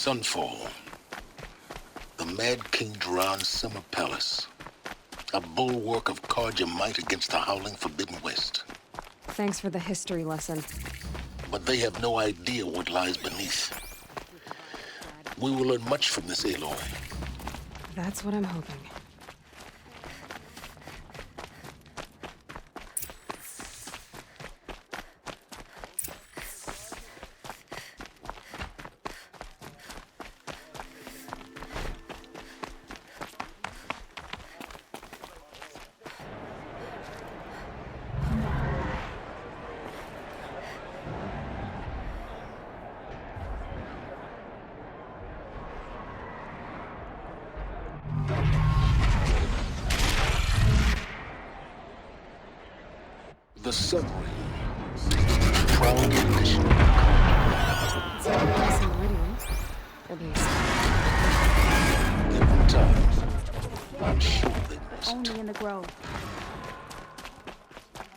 Sunfall. The Mad King Jiran's summer palace. A bulwark of Carja might against the howling Forbidden West. Thanks for the history lesson. But they have no idea what lies beneath. We will learn much from this, Aloy. That's what I'm hoping. The submarine. Proud condition. It's not nice in Meridian. At least. Given time, I'm sure they must. Only in the grove.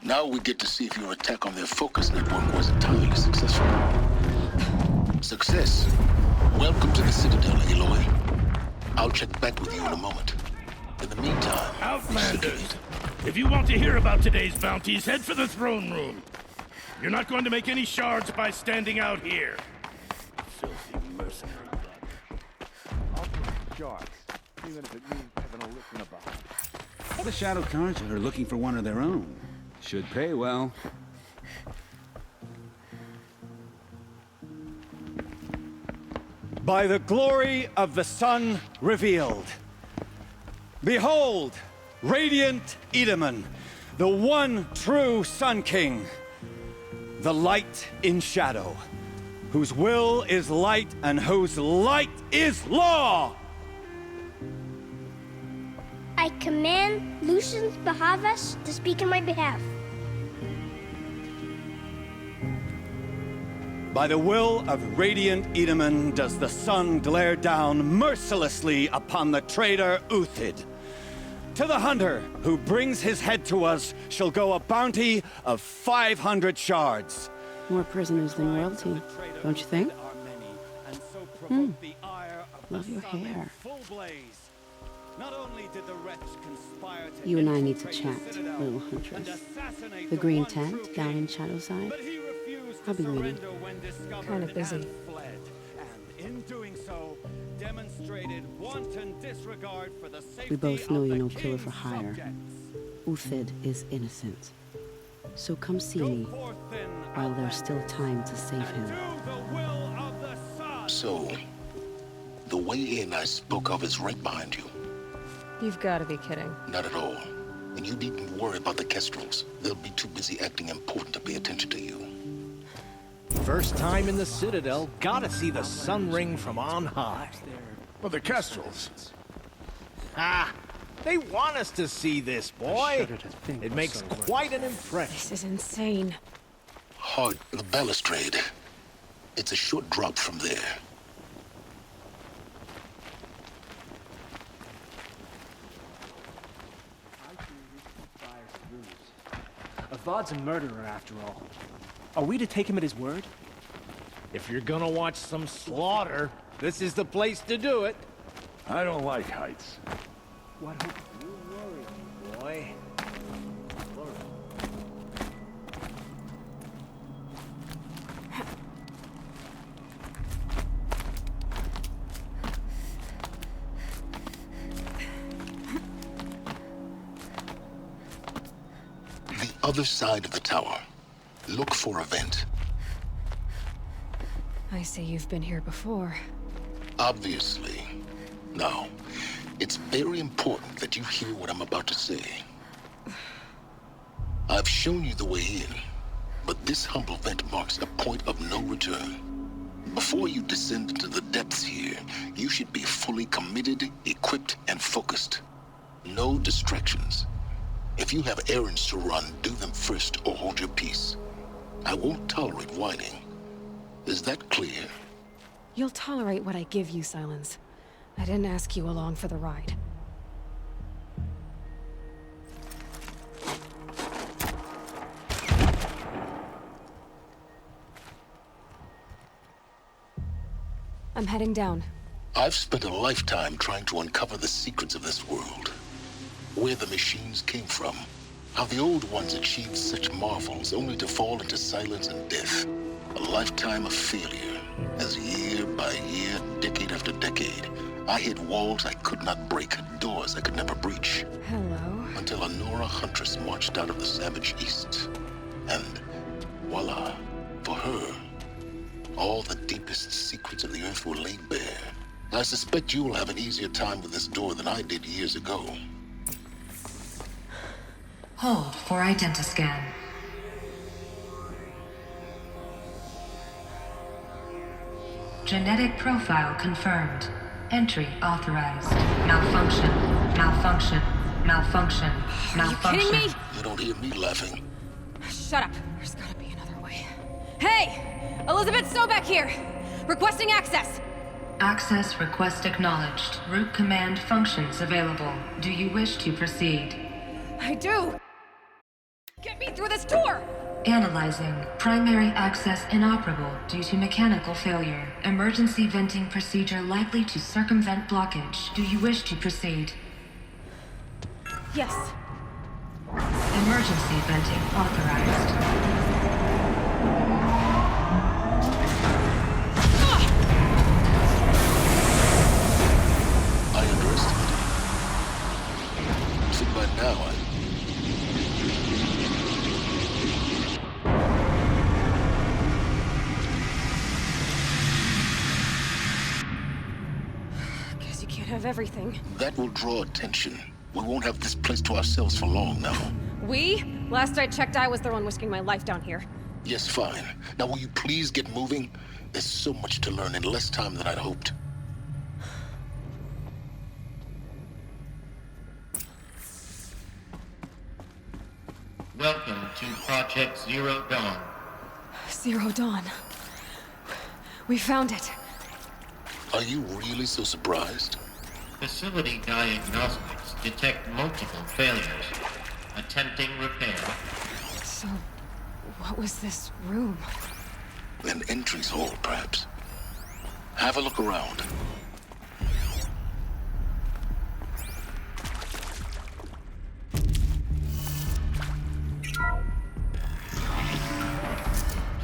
Now we get to see if your attack on their focus network was entirely successful. Success. Welcome to the Citadel, Aloy. I'll check back with you in a moment. In the meantime, Outlanders, if you want to hear about today's bounties, head for the throne room. You're not going to make any shards by standing out here. Filthy mercenary bug. I'll take shards, even if it means having a lick in the behind. The Shadow Carja are looking for one of their own. Should pay well. By the glory of the sun revealed. Behold, radiant Edaman, the one true Sun King, the light in shadow, whose will is light and whose light is law! I command Lucius Bahavas to speak in my behalf. By the will of radiant Edaman does the sun glare down mercilessly upon the traitor Uthid. To the hunter who brings his head to us shall go a bounty of 500 shards. More prisoners than royalty, don't you think? Love your hair. You and I need to chat, little huntress. The green tent down in Shadowside? I'll be waiting. Kind of busy. In doing so, demonstrated wanton disregard for the safety We both know of you're the no killer for king's hire. subjects. Uthid is innocent. So come see Go me forth then, while there's outlander, still time to save and him. do the will of the sun. So, the way in I spoke of is right behind you. You've got to be kidding. Not at all. And you needn't worry about the Kestrels. They'll be too busy acting important to pay attention to you. First time in the Citadel, gotta see the sun ring from on high. Well, the Kestrels. Ah, they want us to see this, boy. It makes quite an impression. This is insane. Hard, the balustrade. It's a short drop from there. Avad's a murderer, after all. Are we to take him at his word? If you're gonna watch some slaughter, this is the place to do it. I don't like heights. What hope? Boy. The other side of the tower. Look for a vent. I see you've been here before. Obviously. Now, it's very important that you hear what I'm about to say. I've shown you the way in, but this humble vent marks a point of no return. Before you descend into the depths here, you should be fully committed, equipped, and focused. No distractions. If you have errands to run, do them first or hold your peace. I won't tolerate whining. Is that clear? You'll tolerate what I give you, Silence. I didn't ask you along for the ride. I'm heading down. I've spent a lifetime trying to uncover the secrets of this world. Where the machines came from. How the old ones achieved such marvels only to fall into silence and death. A lifetime of failure, as year by year, decade after decade, I hit walls I could not break, doors I could never breach. Hello. Until a Nora huntress marched out of the savage east. And voila, for her, all the deepest secrets of the Earth were laid bare. I suspect you will have an easier time with this door than I did years ago. Hold for identiscan. Genetic profile confirmed. Entry authorized. Malfunction. Malfunction. Malfunction. Malfunction. Are you kidding me? You don't hear me laughing. Shut up. There's gotta be another way. Hey! Elizabeth Sobek here! Requesting access! Access request acknowledged. Root command functions available. Do you wish to proceed? I do! Get me through this door! Analyzing. Primary access inoperable due to mechanical failure. Emergency venting procedure likely to circumvent blockage. Do you wish to proceed? Yes. Emergency venting authorized. I underestimated. See, by now Guess you can't have everything. that will draw attention. We won't have this place to ourselves for long now. We? Last I checked, I was the one risking my life down here. Yes, fine. Now will you please get moving? There's so much to learn in less time than I'd hoped. Welcome to Project Zero Dawn. Zero Dawn. We found it. Are you really so surprised? Facility diagnostics detect multiple failures. Attempting repair. So, what was this room? An entrance hall, perhaps. Have a look around.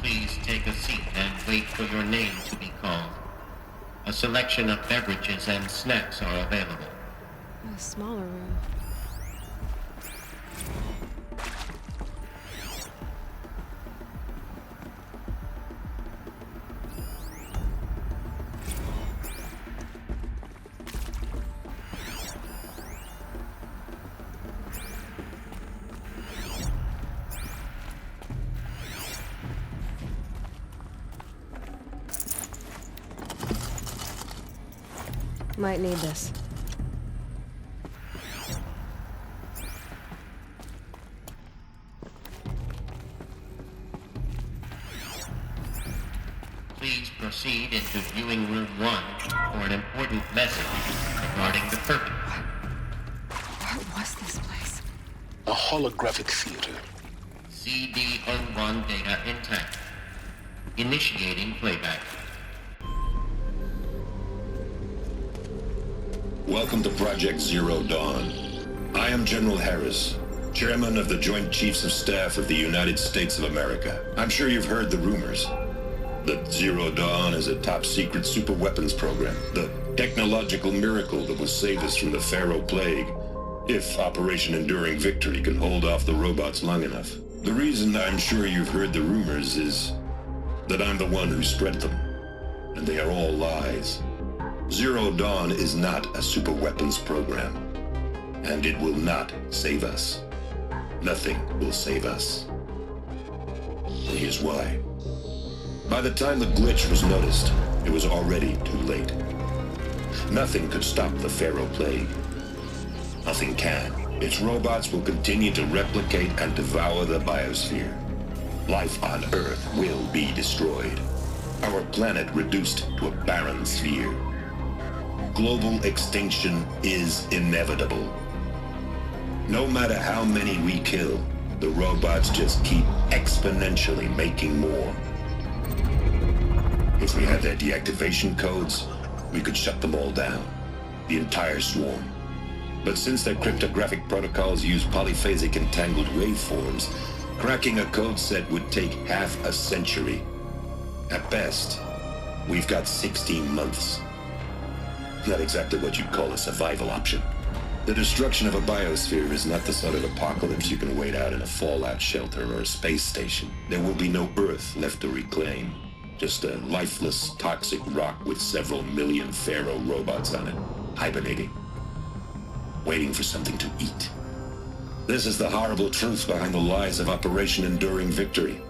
Please take a seat and wait for your name to be called. A selection of beverages and snacks are available. A smaller room. Might need this. Please proceed into viewing room 1 for an important message regarding the purpose. What was this place? A holographic theater. CD01 data intact. Initiating playback. Welcome to Project Zero Dawn. I am General Harris, Chairman of the Joint Chiefs of Staff of the United States of America. I'm sure you've heard the rumors that Zero Dawn is a top-secret superweapons program, the technological miracle that will save us from the Pharaoh Plague, if Operation Enduring Victory can hold off the robots long enough. The reason I'm sure you've heard the rumors is that I'm the one who spread them, and they are all lies. Zero Dawn is not a superweapons program, and it will not save us. Nothing will save us. And here's why. By the time the glitch was noticed, it was already too late. Nothing could stop the Pharaoh Plague. Nothing can. Its robots will continue to replicate and devour the biosphere. Life on Earth will be destroyed. Our planet reduced to a barren sphere. Global extinction is inevitable. No matter how many we kill, the robots just keep exponentially making more. If we had their deactivation codes, we could shut them all down. The entire swarm. But since their cryptographic protocols use polyphasic entangled waveforms, cracking a code set would take half a century. At best, we've got 16 months. Not exactly what you'd call a survival option. The destruction of a biosphere is not the sort of apocalypse you can wait out in a fallout shelter or a space station. There will be no Earth left to reclaim. Just a lifeless, toxic rock with several million Pharaoh robots on it, hibernating, waiting for something to eat. This is the horrible truth behind the lies of Operation Enduring Victory.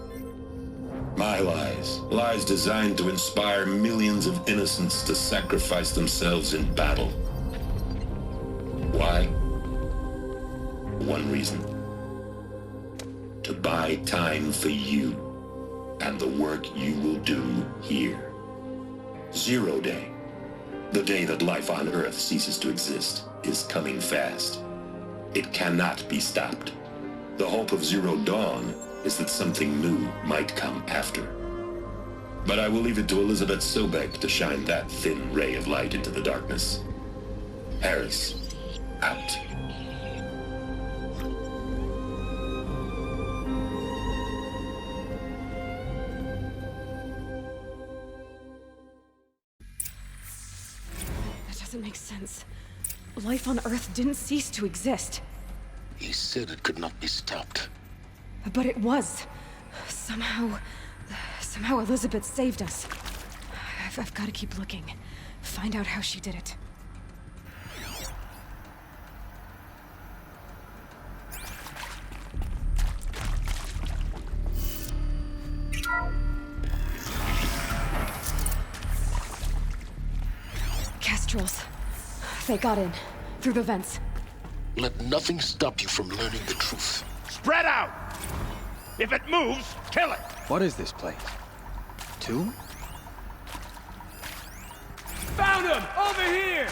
My lies. Lies designed to inspire millions of innocents to sacrifice themselves in battle. Why? One reason. To buy time for you and the work you will do here. Zero Day, the day that life on Earth ceases to exist, is coming fast. It cannot be stopped. The hope of Zero Dawn is that something new might come after. But I will leave it to Elizabeth Sobek to shine that thin ray of light into the darkness. Harris, out. That doesn't make sense. Life on Earth didn't cease to exist. He said it could not be stopped. But it was. Somehow Elizabeth saved us. I've got to keep looking. Find out how she did it. Kestrels. They got in. Through the vents. Let nothing stop you from learning the truth. Spread out! If it moves, kill it! What is this place? Tomb? Found him! Over here!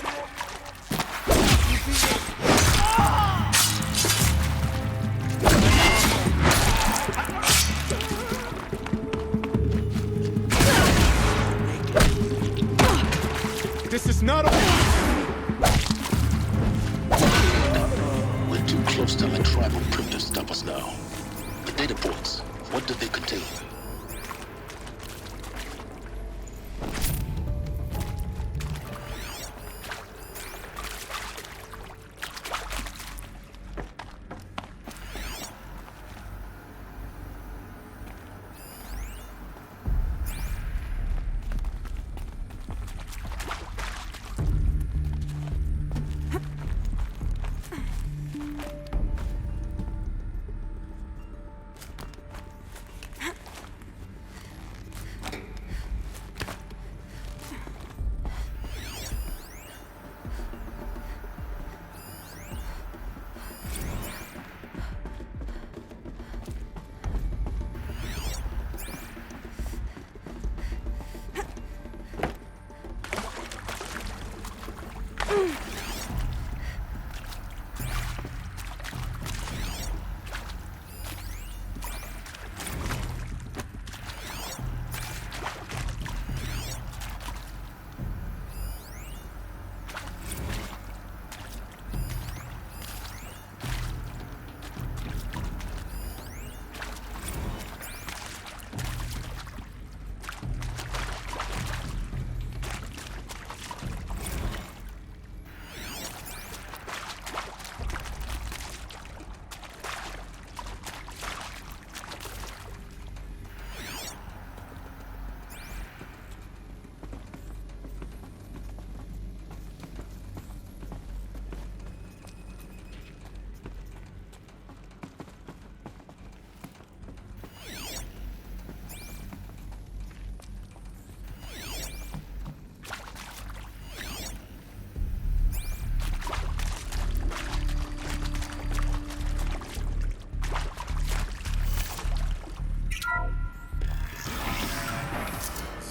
This is not a... We're too close to the tribal print to stop us now. The data points, what did they contain?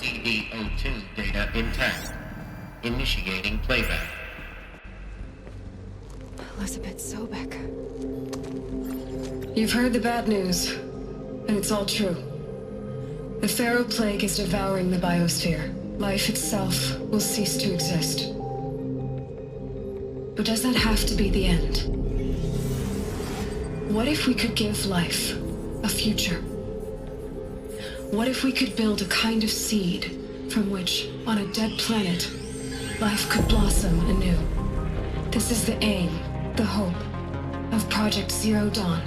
CD02 data intact. Initiating playback. Elizabeth Sobek. You've heard the bad news, and it's all true. The Pharaoh Plague is devouring the biosphere. Life itself will cease to exist. But does that have to be the end? What if we could give life a future? What if we could build a kind of seed from which, on a dead planet, life could blossom anew? This is the aim, the hope, of Project Zero Dawn.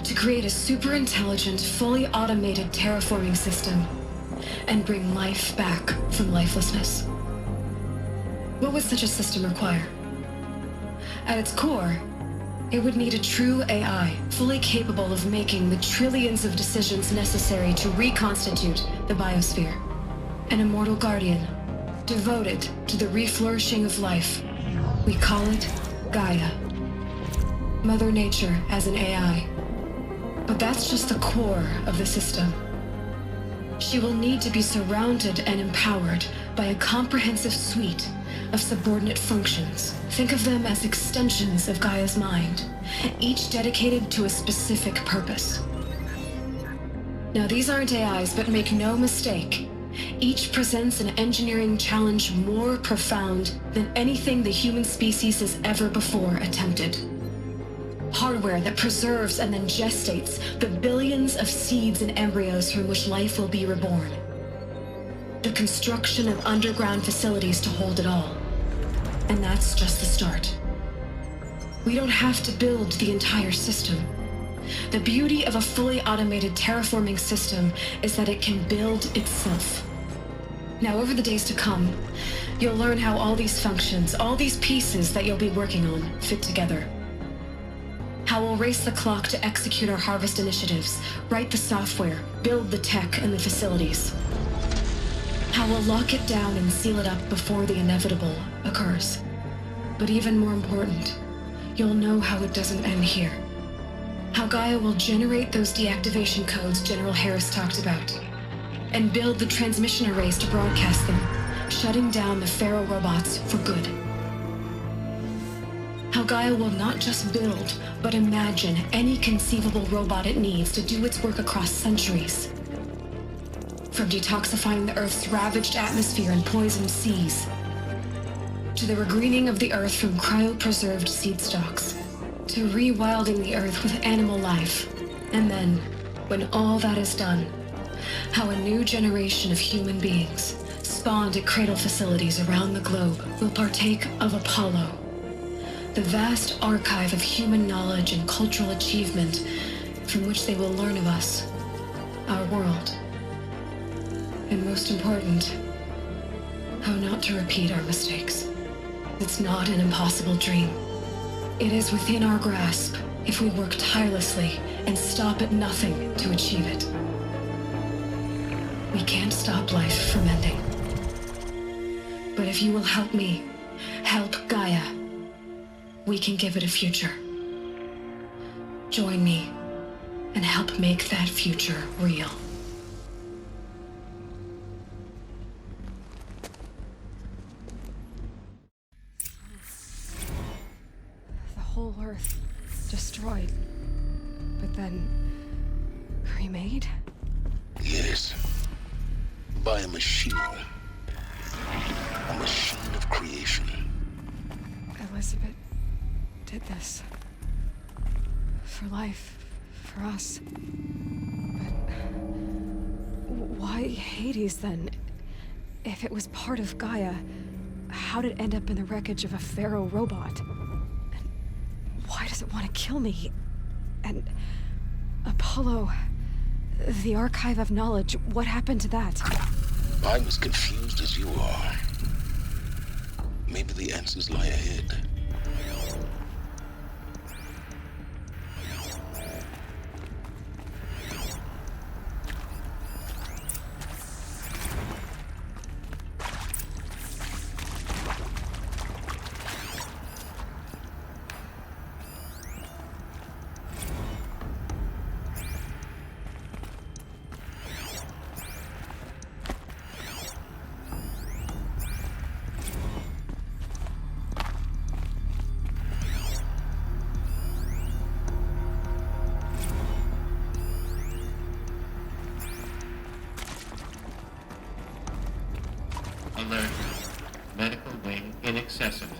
To create a super-intelligent, fully automated terraforming system and bring life back from lifelessness. What would such a system require? At its core, it would need a true AI, fully capable of making the trillions of decisions necessary to reconstitute the biosphere. An immortal guardian, devoted to the reflourishing of life. We call it Gaia. Mother Nature as an AI. But that's just the core of the system. She will need to be surrounded and empowered by a comprehensive suite of subordinate functions. Think of them as extensions of Gaia's mind, each dedicated to a specific purpose. Now, these aren't AIs, but make no mistake, each presents an engineering challenge more profound than anything the human species has ever before attempted. Hardware that preserves and then gestates the billions of seeds and embryos from which life will be reborn. The construction of underground facilities to hold it all. And that's just the start. We don't have to build the entire system. The beauty of a fully automated terraforming system is that it can build itself. Now, over the days to come, you'll learn how all these functions, all these pieces that you'll be working on, fit together. How we'll race the clock to execute our harvest initiatives, write the software, build the tech and the facilities. How we'll lock it down and seal it up before the inevitable occurs. But even more important, you'll know how it doesn't end here. How Gaia will generate those deactivation codes General Harris talked about, and build the transmission arrays to broadcast them, shutting down the Pharaoh robots for good. How Gaia will not just build, but imagine any conceivable robot it needs to do its work across centuries. From detoxifying the Earth's ravaged atmosphere and poisoned seas, to the regreening of the Earth from cryopreserved seed stalks, to rewilding the Earth with animal life. And then, when all that is done, how a new generation of human beings, spawned at cradle facilities around the globe, will partake of Apollo, the vast archive of human knowledge and cultural achievement from which they will learn of us, our world. And most important, how not to repeat our mistakes. It's not an impossible dream. It is within our grasp if we work tirelessly and stop at nothing to achieve it. We can't stop life from ending. But if you will help me, help Gaia, we can give it a future. Join me and help make that future real. The whole Earth destroyed, but then remade? Yes. By a machine. A machine of creation. Elizabeth did this. For life. For us. But why Hades then? If it was part of Gaia, how did it end up in the wreckage of a Pharaoh robot? And why does it want to kill me? And Apollo, the archive of knowledge, what happened to that? I'm as confused as you are. Maybe the answers lie ahead. accessible.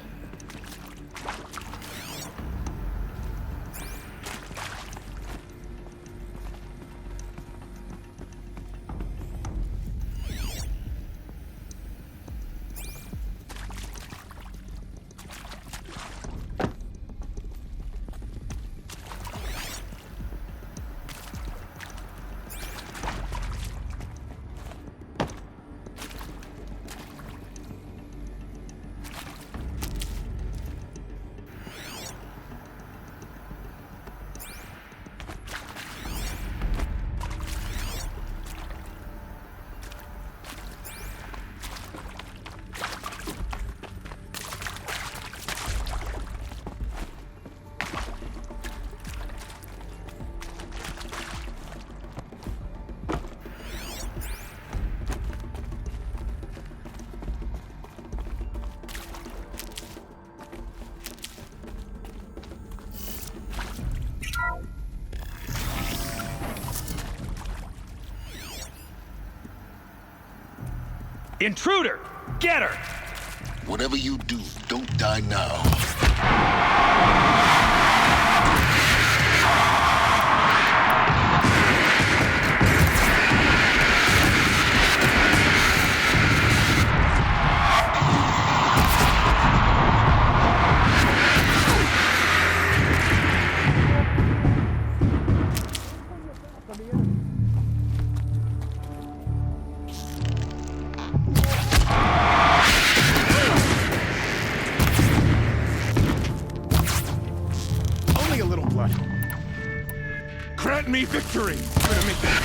Intruder! Get her! Whatever you do, don't die now. Only a little blood. Grant me victory! I'm gonna make this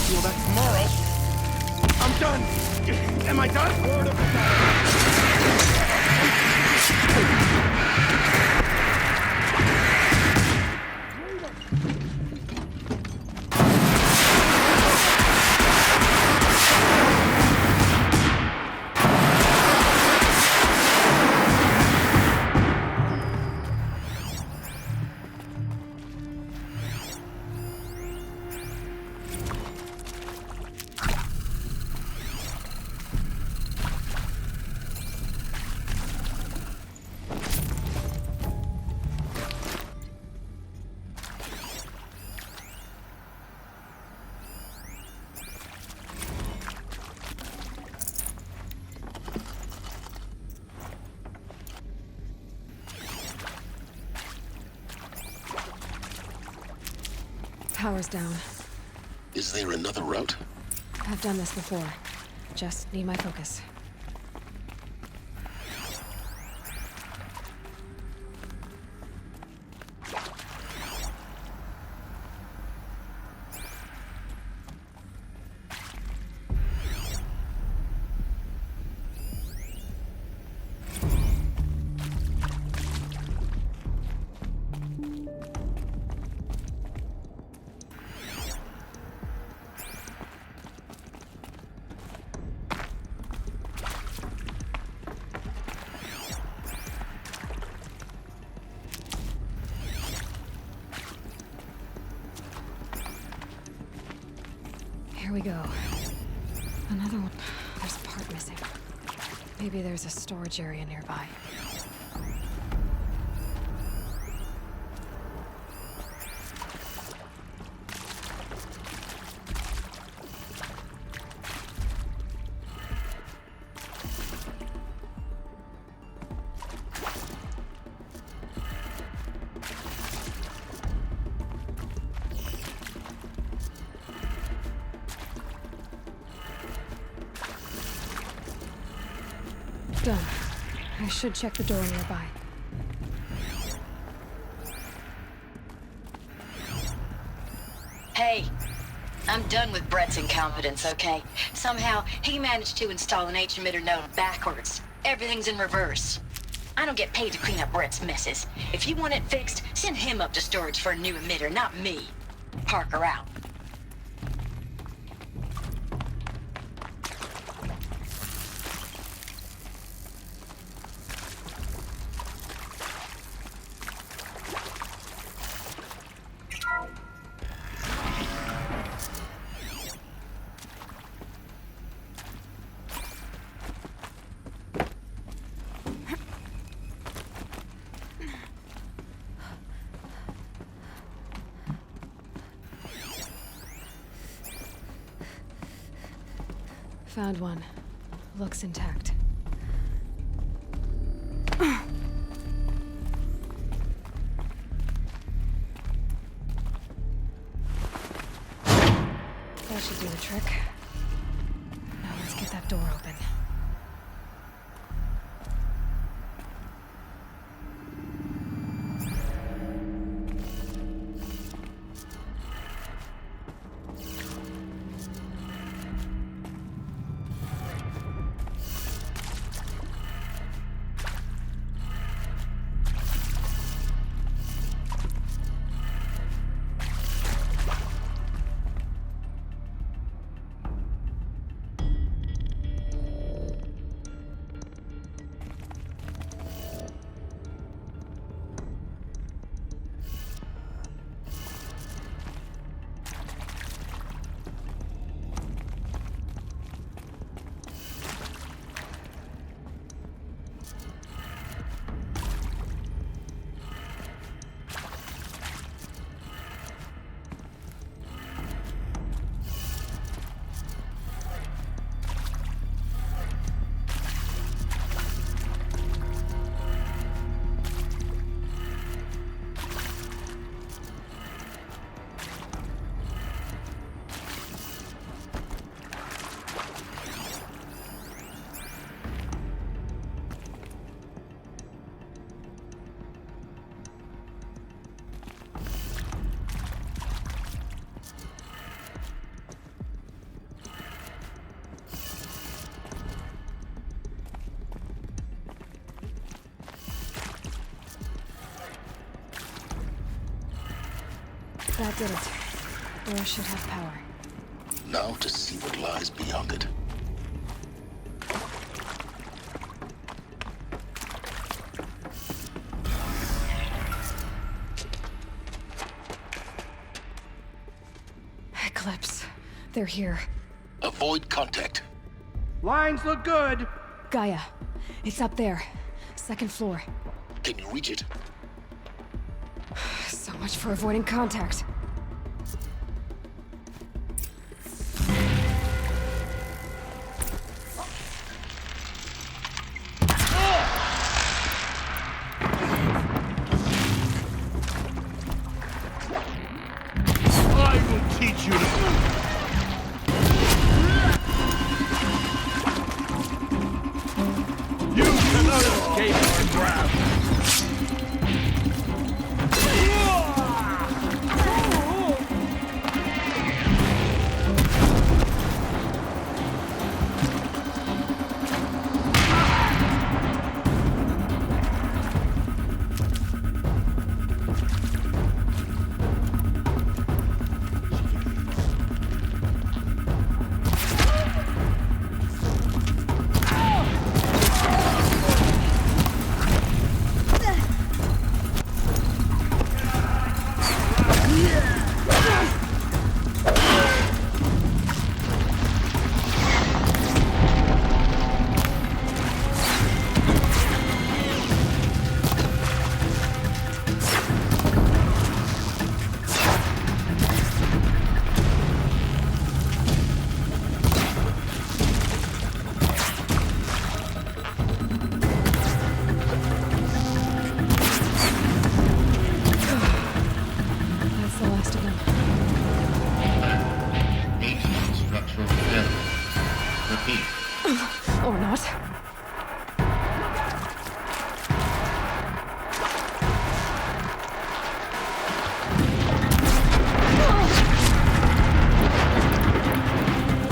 Feel that tomorrow. I'm done! Am I done? Word of Power's down. Is there another route? I've done this before. Just need my focus. Here we go. Another one. There's a part missing. Maybe there's a storage area nearby. Done. I should check the door nearby. Hey, I'm done with Brett's incompetence, okay? Somehow, he managed to install an H-emitter node backwards. Everything's in reverse. I don't get paid to clean up Brett's messes. If you want it fixed, send him up to storage for a new emitter, not me. Parker out. Found one. Looks intact. That should do the trick. Now let's get that door open. That did it. Door should have power. Now to see what lies beyond it. Eclipse. They're here. Avoid contact. Lines look good. Gaia. It's up there. Second floor. Can you reach it? So much for avoiding contact. I will teach you to... You cannot escape my grasp! Or not.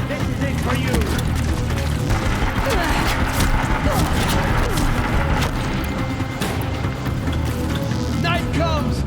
This is it for you. Night comes.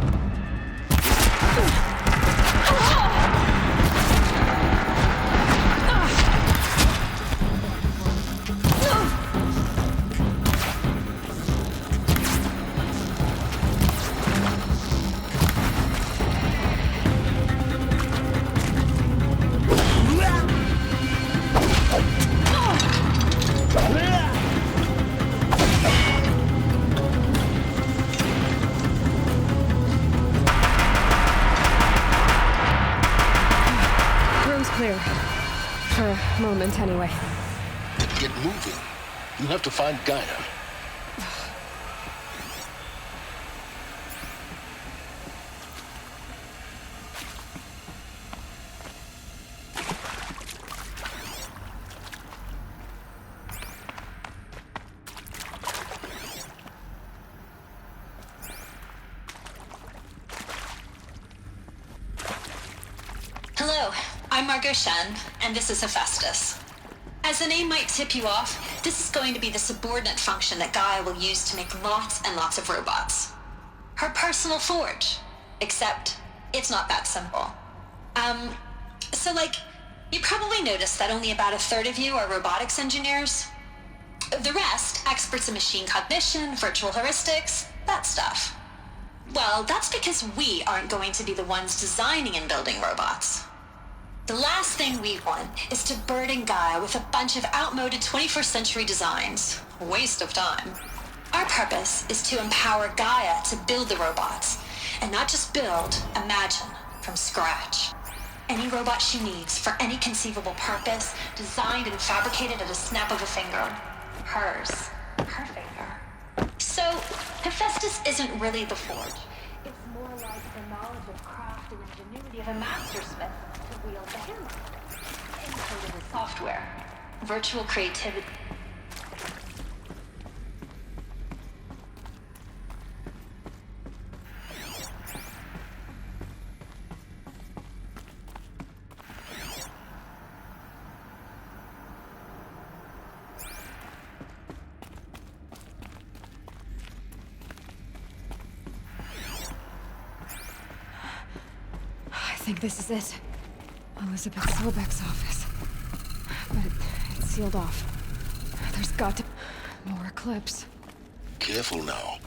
Room's clear. For a moment, anyway. moving. You have to find Gaia. Hello, I'm Margot Shen, and this is Hephaestus. As the name might tip you off, this is going to be the subordinate function that Gaia will use to make lots and lots of robots. Her personal forge. Except, it's not that simple. You probably noticed that only about a third of you are robotics engineers. The rest, experts in machine cognition, virtual heuristics, that stuff. Well, that's because we aren't going to be the ones designing and building robots. The last thing we want is to burden Gaia with a bunch of outmoded 21st century designs. A waste of time. Our purpose is to empower Gaia to build the robots, and not just build, imagine, from scratch. Any robot she needs for any conceivable purpose, designed and fabricated at a snap of a finger. Hers. Her finger. So, Hephaestus isn't really the forge. It's more like the knowledge of craft and ingenuity of a mastersmith to wield the hammer. Encoded in software. Virtual creativity. I think this is it. Elizabeth Sobeck's office. But it's sealed off. There's got to... more Eclipse. Careful now.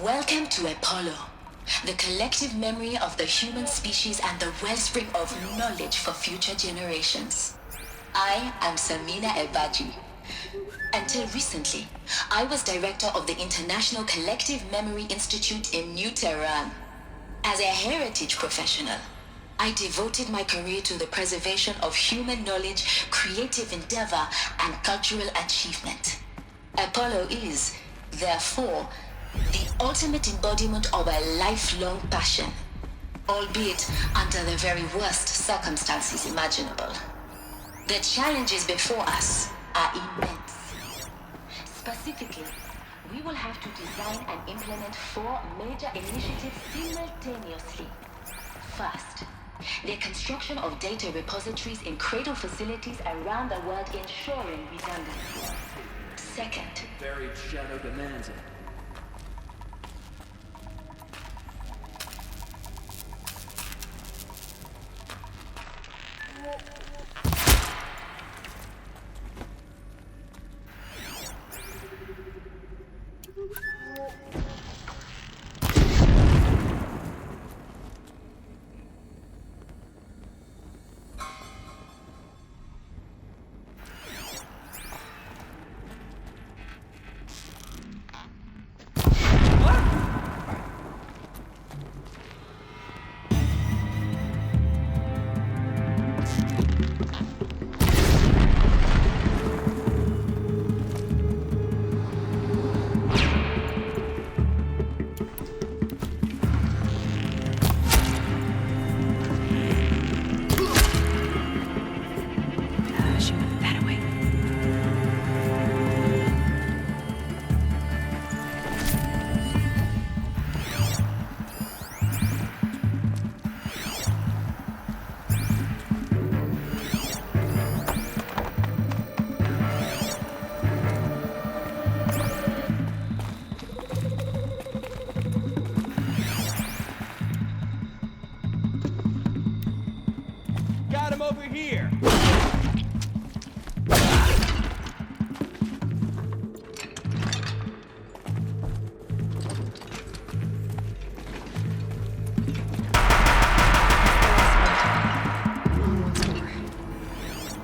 Welcome to Apollo, the collective memory of the human species and the wellspring of knowledge for future generations. I am Samina Ebaji. Until recently, I was director of the International Collective Memory Institute in New Tehran. As a heritage professional, I devoted my career to the preservation of human knowledge, creative endeavor, and cultural achievement. Apollo is, therefore, the ultimate embodiment of a lifelong passion, albeit under the very worst circumstances imaginable. The challenges before us are immense. Specifically, we will have to design and implement 4 major initiatives simultaneously. First, the construction of data repositories in cradle facilities around the world, ensuring redundancy. Second, Buried shadow demands it. got him over here.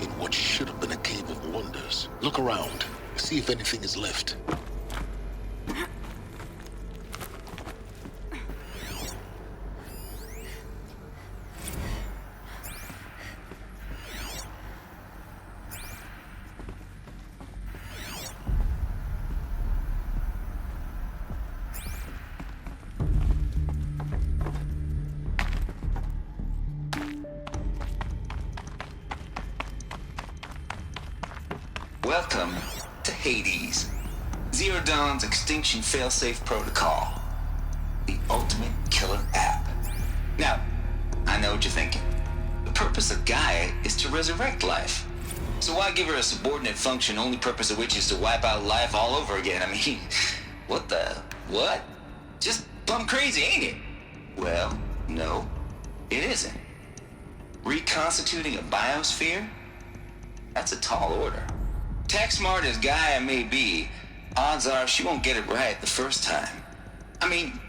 In what should have been a cave of wonders. Look around. See if anything is left. Welcome to Hades, Zero Dawn's extinction failsafe protocol, the ultimate killer app. Now, I know what you're thinking. The purpose of Gaia is to resurrect life. So why give her a subordinate function, only purpose of which is to wipe out life all over again? I mean, what? Just plumb crazy, ain't it? Well, no, it isn't. Reconstituting a biosphere? That's a tall order. Tax smart as Gaia may be, odds are she won't get it right the first time. I mean,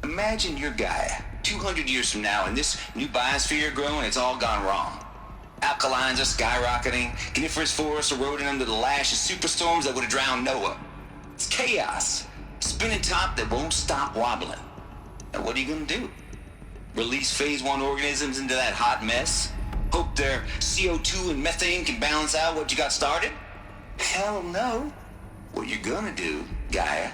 imagine you're Gaia, 200 years from now, and this new biosphere growing, it's all gone wrong. Alkalines are skyrocketing, coniferous forests eroding under the lash of superstorms that would have drowned Noah. It's chaos, spinning top that won't stop wobbling. Now what are you gonna do? Release phase 1 organisms into that hot mess? Hope their CO2 and methane can balance out what you got started? Hell no. What you're gonna do, Gaia,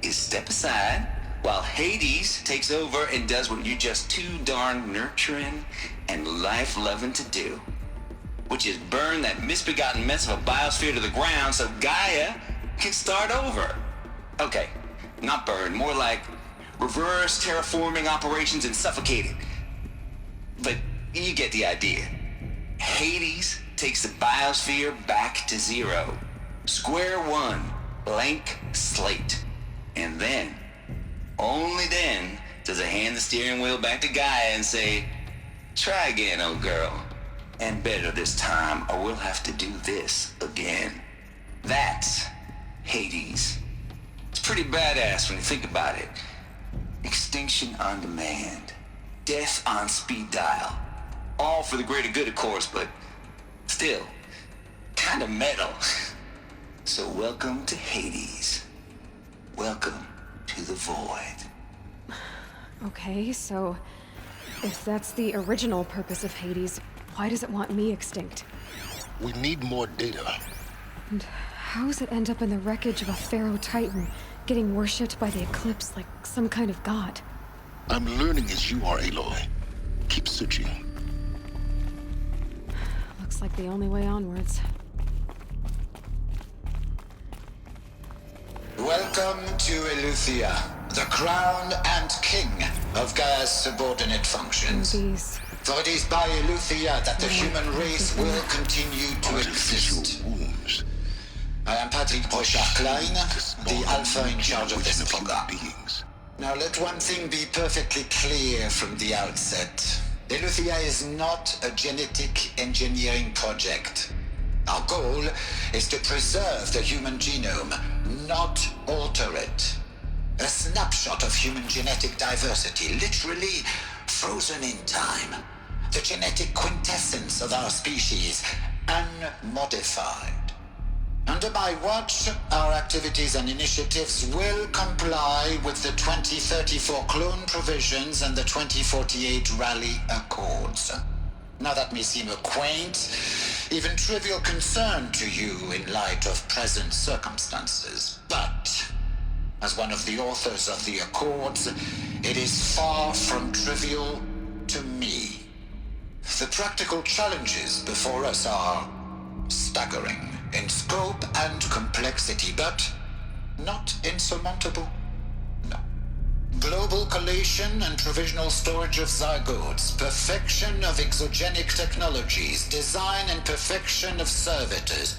is step aside while Hades takes over and does what you're just too darn nurturing and life-loving to do, which is burn that misbegotten mess of a biosphere to the ground so Gaia can start over. Okay, not burn, more like reverse terraforming operations and suffocate it. But you get the idea. Hades takes the biosphere back to zero. Square one, blank slate. And then, only then, does it hand the steering wheel back to Gaia and say, try again, old girl. And better this time, or we'll have to do this again. That's Hades. It's pretty badass when you think about it. Extinction on demand. Death on speed dial. All for the greater good, of course, but still, kind of metal. So welcome to Hades. Welcome to the void. Okay, so if that's the original purpose of Hades, why does it want me extinct? We need more data. And how does it end up in the wreckage of a Pharaoh Titan, getting worshipped by the Eclipse like some kind of god? I'm learning as you are, Aloy. Keep searching. Looks like the only way onwards. Welcome to Eleuthia, the crown and king of Gaia's subordinate functions. For it is by Eleuthia that the human race will continue to exist. I am Patrick Brochard-Klein, the Alpha in charge of this program. Now let one thing be perfectly clear from the outset. Eleuthia is not a genetic engineering project. Our goal is to preserve the human genome, not alter it. A snapshot of human genetic diversity, literally frozen in time. The genetic quintessence of our species, unmodified. Under my watch, our activities and initiatives will comply with the 2034 clone provisions and the 2048 Raleigh Accords. Now that may seem a quaint, even trivial concern to you in light of present circumstances, but as one of the authors of the Accords, it is far from trivial to me. The practical challenges before us are staggering in scope and complexity, but not insurmountable. No. Global collation and provisional storage of zygotes, perfection of exogenic technologies, design and perfection of servitors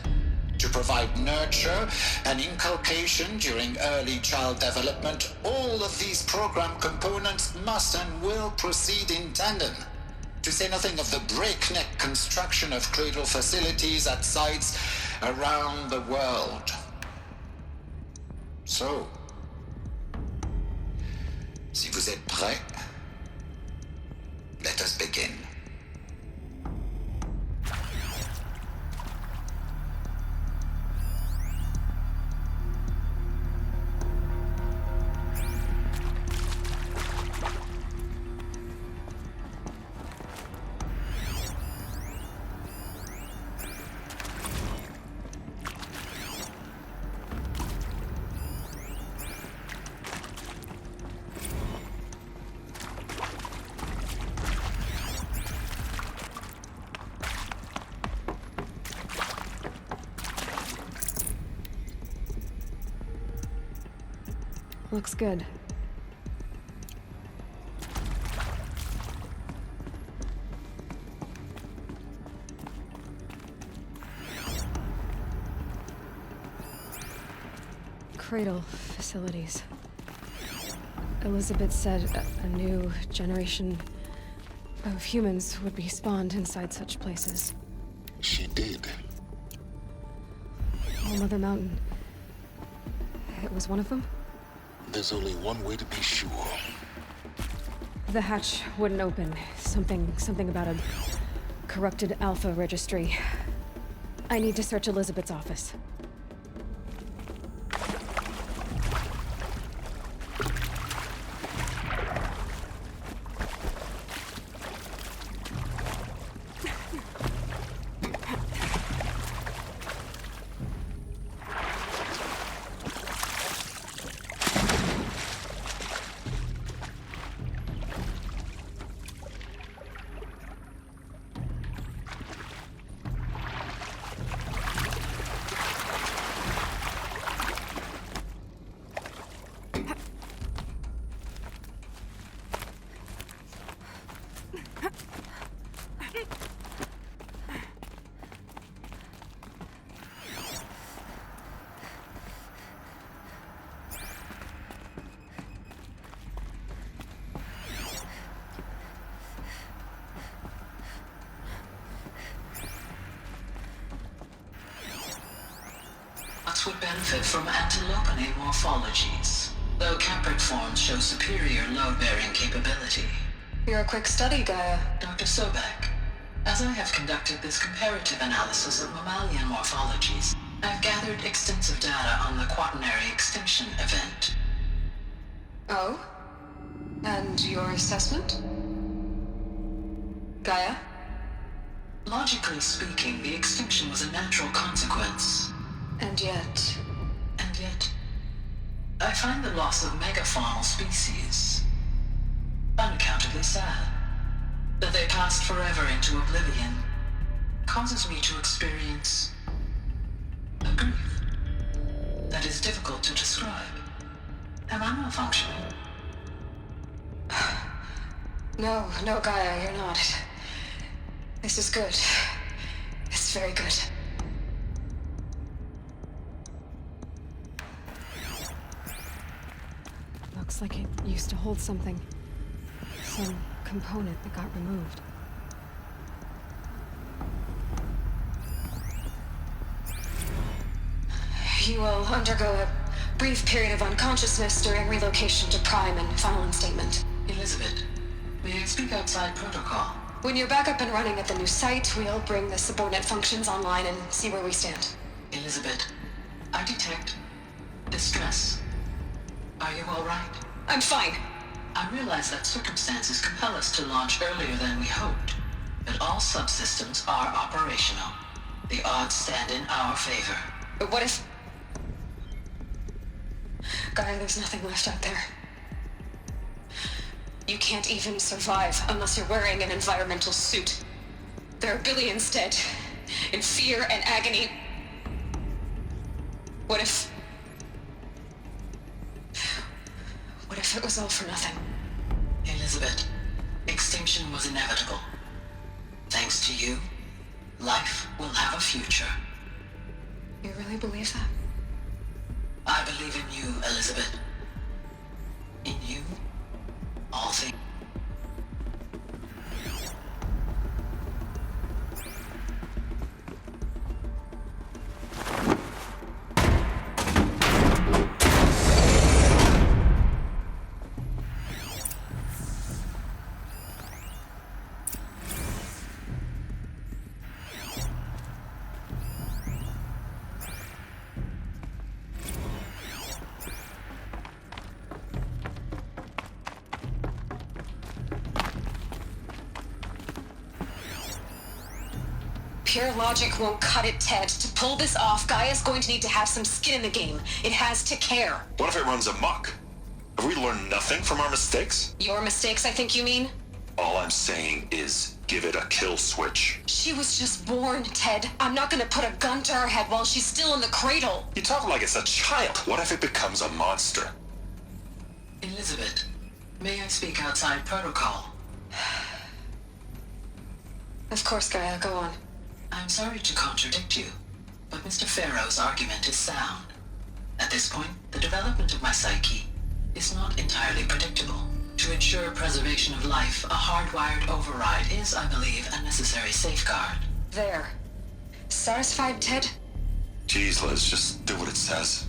to provide nurture and inculcation during early child development. All of these program components must and will proceed in tandem. To say nothing of the breakneck construction of cradle facilities at sites around the world. So, si vous êtes prêts, let us begin. Looks good. Cradle facilities. Elizabeth said a new generation of humans would be spawned inside such places. She did. Oh, Mother Mountain. It was one of them? There's only one way to be sure. The hatch wouldn't open. Something about a corrupted Alpha registry. I need to search Elizabeth's office. Would benefit from antilopine morphologies, though Caprid forms show superior load-bearing capability. You're a quick study, Gaia. Dr. Sobek, as I have conducted this comparative analysis of mammalian morphologies, I've gathered extensive data on the quaternary extinction event. Oh? And your assessment? Gaia? Logically speaking, the extinction was a natural consequence. And yet, I find the loss of megafaunal species unaccountably sad. That they passed forever into oblivion causes me to experience a grief that is difficult to describe. Am I malfunctioning? No, Gaia, you're not. This is good. It's very good. Looks like it used to hold something. Some component that got removed. You will undergo a brief period of unconsciousness during relocation to Prime and final instatement. Elizabeth, may I speak outside protocol? When you're back up and running at the new site, we'll bring the subordinate functions online and see where we stand. Elizabeth, I detect distress. Are you all right? I'm fine. I realize that circumstances compel us to launch earlier than we hoped, but all subsystems are operational. The odds stand in our favor. But what if... Gaia, there's nothing left out there. You can't even survive unless you're wearing an environmental suit. There are billions dead, in fear and agony. What if it was all for nothing? Elizabeth, extinction was inevitable. Thanks to you, life will have a future. You really believe that? I believe in you, Elizabeth. In you, all things. Pure logic won't cut it, Ted. To pull this off, Gaia's going to need to have some skin in the game. It has to care. What if it runs amok? Have we learned nothing from our mistakes? Your mistakes, I think you mean? All I'm saying is, give it a kill switch. She was just born, Ted. I'm not gonna put a gun to her head while she's still in the cradle. You talk like it's a child. What if it becomes a monster? Elizabeth, may I speak outside protocol? Of course, Gaia, go on. I'm sorry to contradict you, but Mr. Farrow's argument is sound. At this point, the development of my psyche is not entirely predictable. To ensure preservation of life, a hardwired override is, I believe, a necessary safeguard. There. Satisfied, Ted? Jeez, Liz, just do what it says.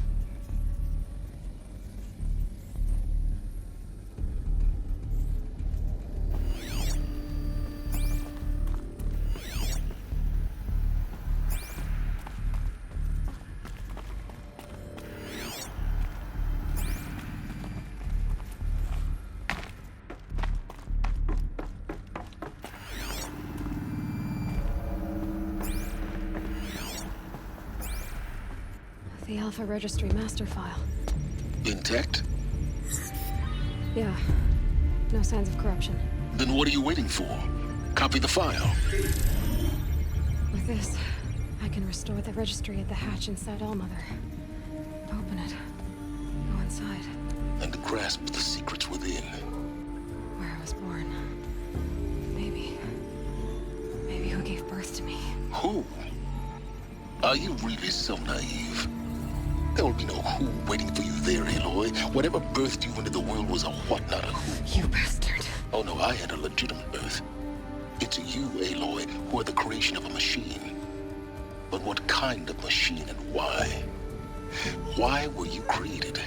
The Alpha Registry master file. Intact? Yeah. No signs of corruption. Then what are you waiting for? Copy the file. With this, I can restore the registry at the hatch inside Allmother. Open it. Go inside. And grasp the secrets within. Where I was born. Maybe who gave birth to me. Who? Are you really so naive? There will be no who waiting for you there, Aloy. Whatever birthed you into the world was a what, not a who. You bastard. Oh no, I had a legitimate birth. It's you, Aloy, who are the creation of a machine. But what kind of machine and why? Why were you created?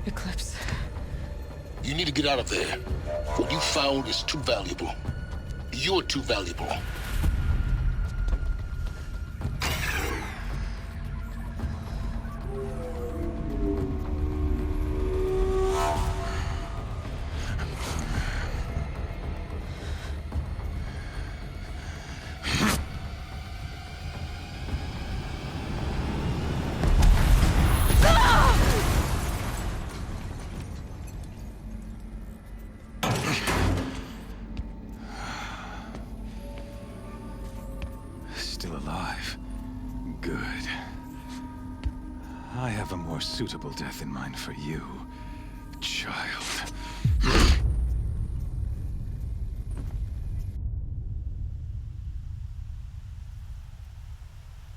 Eclipse. You need to get out of there. What you found is too valuable. You're too valuable. Still alive. Good. I have a more suitable death in mind for you, child.